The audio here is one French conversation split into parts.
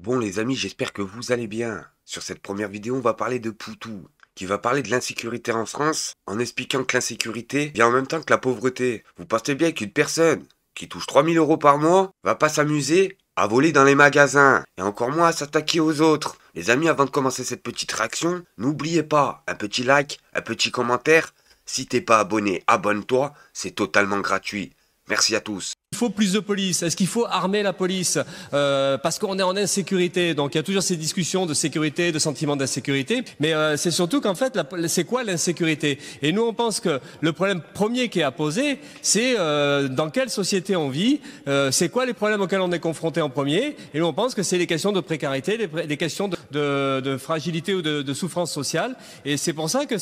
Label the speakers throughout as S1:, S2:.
S1: Bon les amis, j'espère que vous allez bien. Sur cette première vidéo, on va parler de Poutou, qui va parler de l'insécurité en France, en expliquant que l'insécurité vient en même temps que la pauvreté. Vous pensez bien qu'une personne qui touche 3 000 € par mois va pas s'amuser à voler dans les magasins, et encore moins à s'attaquer aux autres. Les amis, avant de commencer cette petite réaction, n'oubliez pas, un petit like, un petit commentaire. Si t'es pas abonné, abonne-toi, c'est totalement gratuit. Merci à tous.
S2: Il faut plus de police. Est-ce qu'il faut armer la police parce qu'on est en insécurité? Donc il y a toujours ces discussions de sécurité, de sentiment d'insécurité. Mais c'est surtout qu'en fait, c'est quoi l'insécurité? Et nous, on pense que le problème premier qui est à poser, c'est dans quelle société on vit, c'est quoi les problèmes auxquels on est confronté en premier. Et nous, on pense que c'est les questions de précarité, les questions de fragilité ou de souffrance sociale. Et c'est pour ça que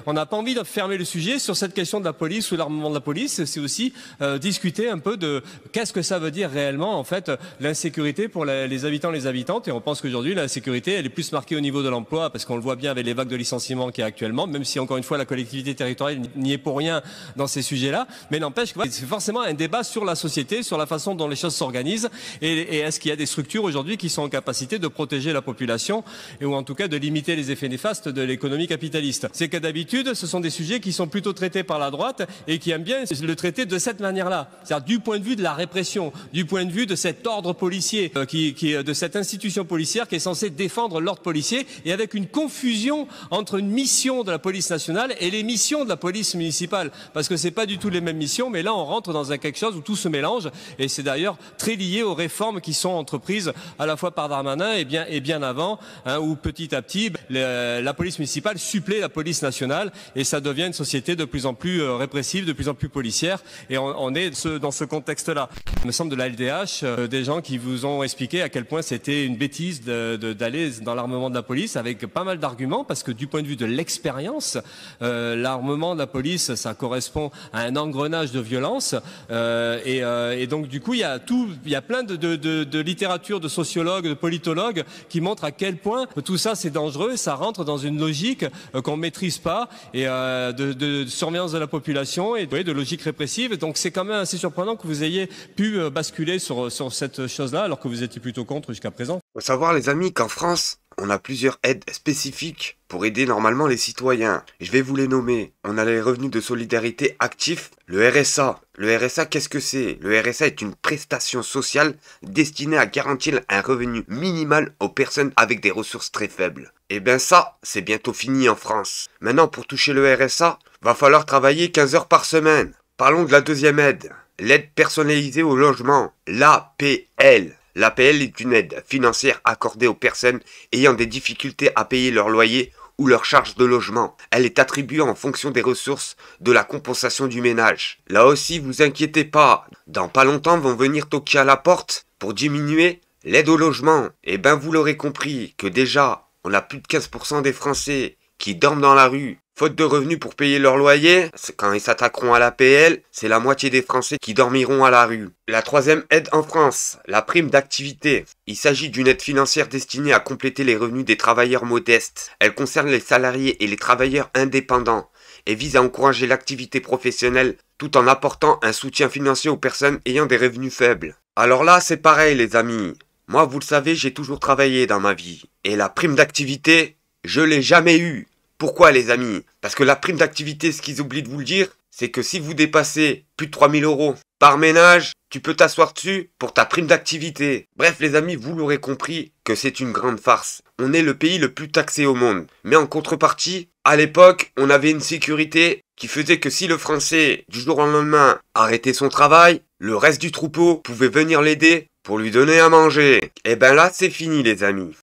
S2: on n'a pas envie de fermer le sujet sur cette question de la police ou l'armement de la police. C'est aussi discuter un peu de qu'est-ce que ça veut dire réellement en fait l'insécurité pour les habitants, les habitantes. Et on pense qu'aujourd'hui l'insécurité elle est plus marquée au niveau de l'emploi parce qu'on le voit bien avec les vagues de licenciements qu'il y a actuellement, même si encore une fois la collectivité territoriale n'y est pour rien dans ces sujets-là, mais n'empêche que c'est forcément un débat sur la société, sur la façon dont les choses s'organisent et est-ce qu'il y a des structures aujourd'hui qui sont en capacité de protéger la population ou en tout cas de limiter les effets néfastes de l'économie capitaliste. C'est que d'habitude ce sont des sujets qui sont plutôt traités par la droite et qui aiment bien le traiter de cette manière-là, c'est-à-dire du point de vue de la répression, du point de vue de cet ordre policier, de cette institution policière qui est censée défendre l'ordre policier, et avec une confusion entre une mission de la police nationale et les missions de la police municipale, parce que c'est pas du tout les mêmes missions, mais là on rentre dans quelque chose où tout se mélange, et c'est d'ailleurs très lié aux réformes qui sont entreprises à la fois par Darmanin et bien avant, où petit à petit la police municipale supplée la police nationale, et ça devient une société de plus en plus répressive, de plus en plus policière, et on est dans ce contexte-là. Il me semble de la LDH, des gens qui vous ont expliqué à quel point c'était une bêtise d'aller dans l'armement de la police avec pas mal d'arguments, parce que du point de vue de l'expérience, l'armement de la police, ça correspond à un engrenage de violence, et donc du coup il y a plein de littérature, de sociologues, de politologues qui montrent à quel point tout ça c'est dangereux, ça rentre dans une logique qu'on maîtrise pas, et de surveillance de la population et de logique répressive. Donc c'est quand même assez surprenant que vous ayez pu basculer sur cette chose-là alors que vous étiez plutôt contre jusqu'à présent.
S1: Faut savoir les amis qu'en France, on a plusieurs aides spécifiques pour aider normalement les citoyens. Je vais vous les nommer. On a les revenus de solidarité actifs, le RSA. Le RSA, qu'est-ce que c'est? Le RSA est une prestation sociale destinée à garantir un revenu minimal aux personnes avec des ressources très faibles. Et bien ça, c'est bientôt fini en France. Maintenant, pour toucher le RSA, va falloir travailler 15 heures par semaine. Parlons de la deuxième aide. L'aide personnalisée au logement, l'APL. L'APL est une aide financière accordée aux personnes ayant des difficultés à payer leur loyer ou leurs charges de logement. Elle est attribuée en fonction des ressources de la compensation du ménage. Là aussi, vous inquiétez pas, dans pas longtemps vont venir toquer à la porte pour diminuer l'aide au logement. Et ben vous l'aurez compris que déjà, on a plus de 15% des Français qui dorment dans la rue. Faute de revenus pour payer leur loyer, quand ils s'attaqueront à l'APL, c'est la moitié des Français qui dormiront à la rue. La troisième aide en France, la prime d'activité. Il s'agit d'une aide financière destinée à compléter les revenus des travailleurs modestes. Elle concerne les salariés et les travailleurs indépendants et vise à encourager l'activité professionnelle tout en apportant un soutien financier aux personnes ayant des revenus faibles. Alors là, c'est pareil les amis. Moi, vous le savez, j'ai toujours travaillé dans ma vie. Et la prime d'activité, je l'ai jamais eue. Pourquoi les amis? Parce que la prime d'activité, ce qu'ils oublient de vous le dire, c'est que si vous dépassez plus de 3 000 € par ménage, tu peux t'asseoir dessus pour ta prime d'activité. Bref les amis, vous l'aurez compris que c'est une grande farce. On est le pays le plus taxé au monde. Mais en contrepartie, à l'époque, on avait une sécurité qui faisait que si le Français, du jour au lendemain, arrêtait son travail, le reste du troupeau pouvait venir l'aider pour lui donner à manger. Et ben là, c'est fini les amis.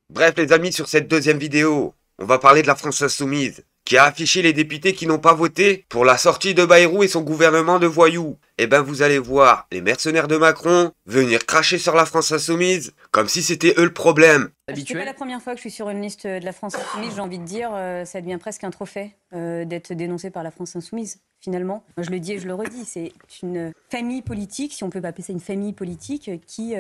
S1: Bref les amis, sur cette deuxième vidéo, on va parler de la France Insoumise, qui a affiché les députés qui n'ont pas voté pour la sortie de Bayrou et son gouvernement de voyous. Et ben vous allez voir les mercenaires de Macron venir cracher sur la France Insoumise, comme si c'était eux le problème.
S3: C'est pas la première fois que je suis sur une liste de la France Insoumise, j'ai envie de dire, ça devient presque un trophée d'être dénoncé par la France Insoumise, finalement. Moi, je le dis et je le redis, c'est une famille politique, si on peut pas appeler ça une famille politique, qui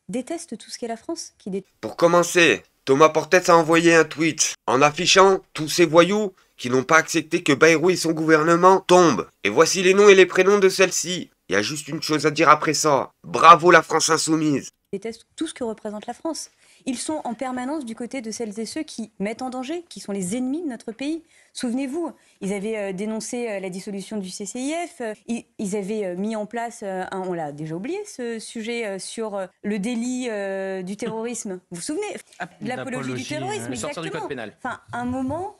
S3: déteste tout ce qu'est la France.
S1: Pour commencer, Thomas Portet a envoyé un tweet en affichant tous ces voyous qui n'ont pas accepté que Bayrou et son gouvernement tombent. Et voici les noms et les prénoms de celles-ci. Il y a juste une chose à dire après ça. Bravo la France Insoumise.
S3: détestent tout ce que représente la France. Ils sont en permanence du côté de celles et ceux qui mettent en danger, qui sont les ennemis de notre pays. Souvenez-vous, ils avaient dénoncé la dissolution du CCIF, ils avaient mis en place, on l'a déjà oublié ce sujet, sur le délit du terrorisme. Vous vous souvenez de l'apologie du terrorisme, exactement.
S4: Sortir du code pénal.
S3: Enfin, un moment...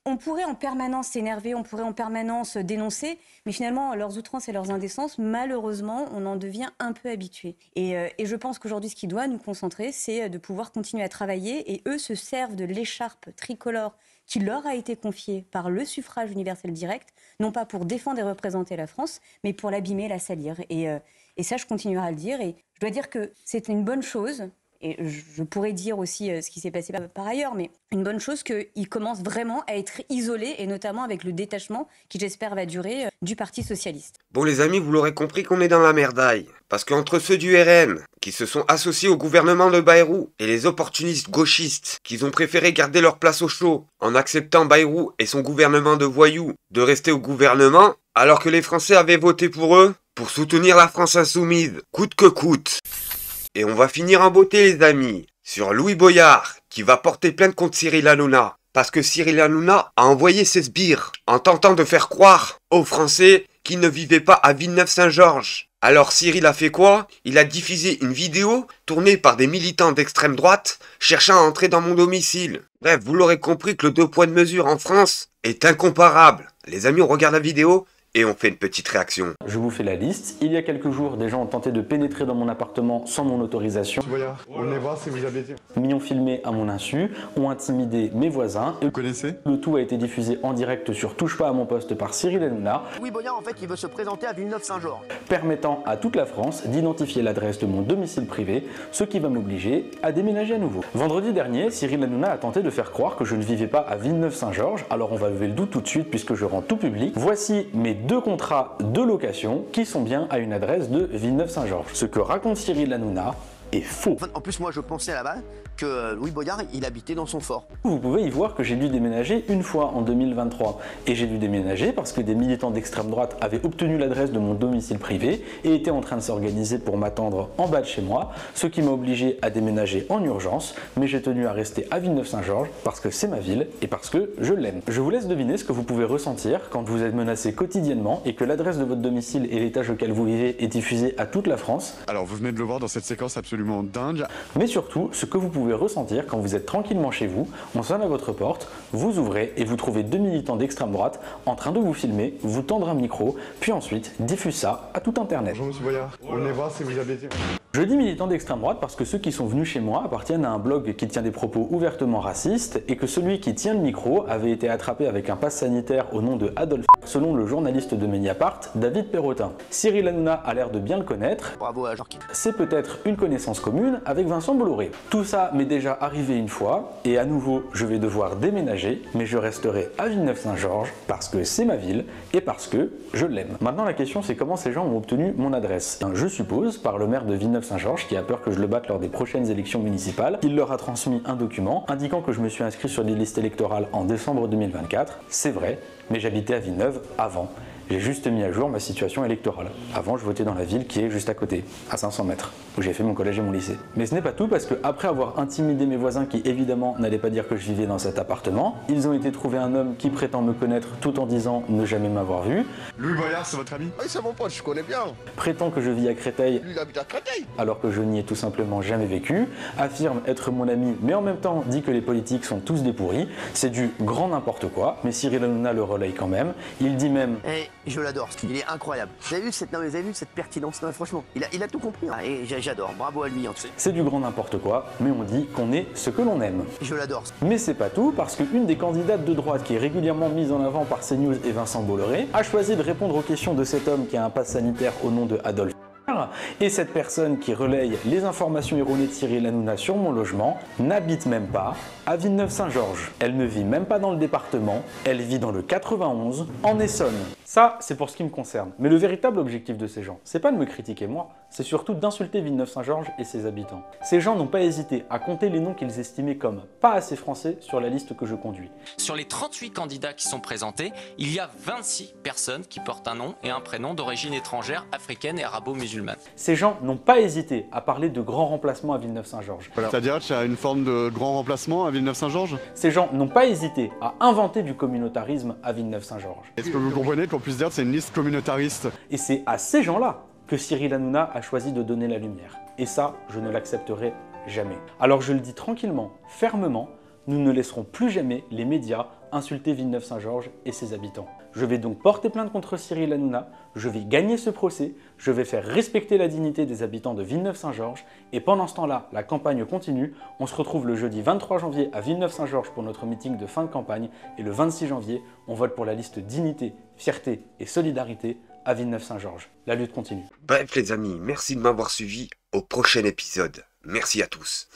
S3: on pourrait en permanence s'énerver, on pourrait en permanence dénoncer, mais finalement, leurs outrances et leurs indécences, malheureusement, on en devient un peu habitué. Et je pense qu'aujourd'hui, ce qui doit nous concentrer, c'est de pouvoir continuer à travailler, et eux se servent de l'écharpe tricolore qui leur a été confiée par le suffrage universel direct, non pas pour défendre et représenter la France, mais pour l'abîmer et la salir. Et ça, je continuerai à le dire, et je dois dire que c'est une bonne chose. Et je pourrais dire aussi ce qui s'est passé par ailleurs, mais une bonne chose qu'ils commencent vraiment à être isolés, et notamment avec le détachement qui, j'espère, va durer du Parti Socialiste.
S1: Bon les amis, vous l'aurez compris qu'on est dans la merdaille. Parce qu'entre ceux du RN, qui se sont associés au gouvernement de Bayrou, et les opportunistes gauchistes, qui ont préféré garder leur place au chaud, en acceptant Bayrou et son gouvernement de voyous de rester au gouvernement, alors que les Français avaient voté pour eux, pour soutenir la France insoumise, coûte que coûte. Et on va finir en beauté les amis, sur Louis Boyard, qui va porter plainte contre Cyril Hanouna. Parce que Cyril Hanouna a envoyé ses sbires, en tentant de faire croire aux Français qu'il ne vivait pas à Villeneuve-Saint-Georges. Alors Cyril a fait quoi? Il a diffusé une vidéo tournée par des militants d'extrême droite cherchant à entrer dans mon domicile. Bref, vous l'aurez compris que le 2 poids de mesure en France est incomparable. Les amis, on regarde la vidéo et on fait une petite réaction.
S5: Je vous fais la liste. Il y a quelques jours, des gens ont tenté de pénétrer dans mon appartement sans mon autorisation.
S6: Voyard, on venait voir si vous avez été.
S5: M'y ont filmé à mon insu, ont intimidé mes voisins.
S6: Vous connaissez?
S5: Le tout a été diffusé en direct sur Touche pas à mon poste par Cyril Hanouna.
S7: Louis Boyard, en fait, il veut se présenter à Villeneuve-Saint-Georges.
S5: Permettant à toute la France d'identifier l'adresse de mon domicile privé, ce qui va m'obliger à déménager à nouveau. Vendredi dernier, Cyril Hanouna a tenté de faire croire que je ne vivais pas à Villeneuve-Saint-Georges, alors on va lever le doute tout de suite puisque je rends tout public. Voici mes 2 contrats de location qui sont bien à une adresse de Villeneuve-Saint-Georges. Ce que raconte Cyril Hanouna est faux.
S7: En plus, moi, je pensais là-bas que Louis Boyard, il habitait dans son fort.
S5: Vous pouvez y voir que j'ai dû déménager une fois en 2023. Et j'ai dû déménager parce que des militants d'extrême droite avaient obtenu l'adresse de mon domicile privé et étaient en train de s'organiser pour m'attendre en bas de chez moi, ce qui m'a obligé à déménager en urgence, mais j'ai tenu à rester à Villeneuve-Saint-Georges parce que c'est ma ville et parce que je l'aime. Je vous laisse deviner ce que vous pouvez ressentir quand vous êtes menacé quotidiennement et que l'adresse de votre domicile et l'étage auquel vous vivez est diffusée à toute la France.
S6: Alors vous venez de le voir dans cette séquence absolument dingue.
S5: Mais surtout, ce que vous pouvez ressentir quand vous êtes tranquillement chez vous, on sonne à votre porte, vous ouvrez et vous trouvez 2 militants d'extrême droite en train de vous filmer, vous tendre un micro, puis ensuite diffuse ça à tout internet.
S6: Bonjour monsieur Boyard, on venait voir si vous avez été.
S5: Je dis militants d'extrême droite parce que ceux qui sont venus chez moi appartiennent à un blog qui tient des propos ouvertement racistes et que celui qui tient le micro avait été attrapé avec un pass sanitaire au nom de Adolf, selon le journaliste de Mediapart, David Perrotin. Cyril Hanouna a l'air de bien le connaître.
S7: Bravo à Jean-Qui.
S5: C'est peut-être une connaissance commune avec Vincent Bolloré. Tout ça m'est déjà arrivé une fois et à nouveau je vais devoir déménager, mais je resterai à Villeneuve-Saint-Georges parce que c'est ma ville et parce que je l'aime. Maintenant la question c'est comment ces gens ont obtenu mon adresse. Je suppose par le maire de Villeneuve-Saint-Georges qui a peur que je le batte lors des prochaines élections municipales. Il leur a transmis un document indiquant que je me suis inscrit sur les listes électorales en décembre 2024. C'est vrai, mais j'habitais à Villeneuve avant. J'ai juste mis à jour ma situation électorale. Avant, je votais dans la ville qui est juste à côté, à 500 mètres, où j'ai fait mon collège et mon lycée. Mais ce n'est pas tout parce que après avoir intimidé mes voisins qui évidemment n'allaient pas dire que je vivais dans cet appartement, ils ont été trouver un homme qui prétend me connaître tout en disant ne jamais m'avoir vu.
S6: Louis Boyard, c'est votre ami?
S8: Oui, c'est mon pote, je connais bien.
S5: Prétend que je vis à Créteil,
S8: Lui, il habite à Créteil.
S5: alors que je n'y ai tout simplement jamais vécu, affirme être mon ami, mais en même temps dit que les politiques sont tous des pourris. C'est du grand n'importe quoi, mais Cyril Hanouna le relaye quand même. Il dit même
S7: Et je l'adore, il est incroyable. Vous avez vu cette pertinence? Non, mais franchement, il a tout compris. Hein. Et j'adore, bravo à lui en tout cas.
S5: c'est du grand n'importe quoi, mais on dit qu'on est ce que l'on aime.
S7: Je l'adore.
S5: Mais c'est pas tout, parce qu'une des candidates de droite qui est régulièrement mise en avant par CNews et Vincent Bolloré a choisi de répondre aux questions de cet homme qui a un pass sanitaire au nom de Adolf. Et cette personne qui relaye les informations erronées de Cyril Hanouna sur mon logement n'habite même pas à Villeneuve-Saint-Georges. Elle ne vit même pas dans le département, elle vit dans le 91, en Essonne. Ça, c'est pour ce qui me concerne. Mais le véritable objectif de ces gens, c'est pas de me critiquer moi, c'est surtout d'insulter Villeneuve-Saint-Georges et ses habitants. Ces gens n'ont pas hésité à compter les noms qu'ils estimaient comme pas assez français sur la liste que je conduis.
S4: Sur les 38 candidats qui sont présentés, il y a 26 personnes qui portent un nom et un prénom d'origine étrangère, africaine et arabo-musulmane.
S5: Ces gens n'ont pas hésité à parler de grand remplacement à Villeneuve-Saint-Georges.
S6: C'est-à-dire qu'il y a une forme de grand remplacement à Villeneuve-Saint-Georges?
S5: Ces gens n'ont pas hésité à inventer du communautarisme à Villeneuve-Saint-Georges.
S6: Est-ce que vous comprenez qu'on puisse dire que c'est une liste communautariste?
S5: Et c'est à ces gens-là que Cyril Hanouna a choisi de donner la lumière. Et ça, je ne l'accepterai jamais. Alors je le dis tranquillement, fermement, nous ne laisserons plus jamais les médias insulter Villeneuve-Saint-Georges et ses habitants. Je vais donc porter plainte contre Cyril Hanouna, je vais gagner ce procès, je vais faire respecter la dignité des habitants de Villeneuve-Saint-Georges, et pendant ce temps-là, la campagne continue. On se retrouve le jeudi 23 janvier à Villeneuve-Saint-Georges pour notre meeting de fin de campagne, et le 26 janvier, on vote pour la liste Dignité, Fierté et Solidarité à Villeneuve-Saint-Georges. La lutte continue.
S1: Bref les amis, merci de m'avoir suivi au prochain épisode. Merci à tous.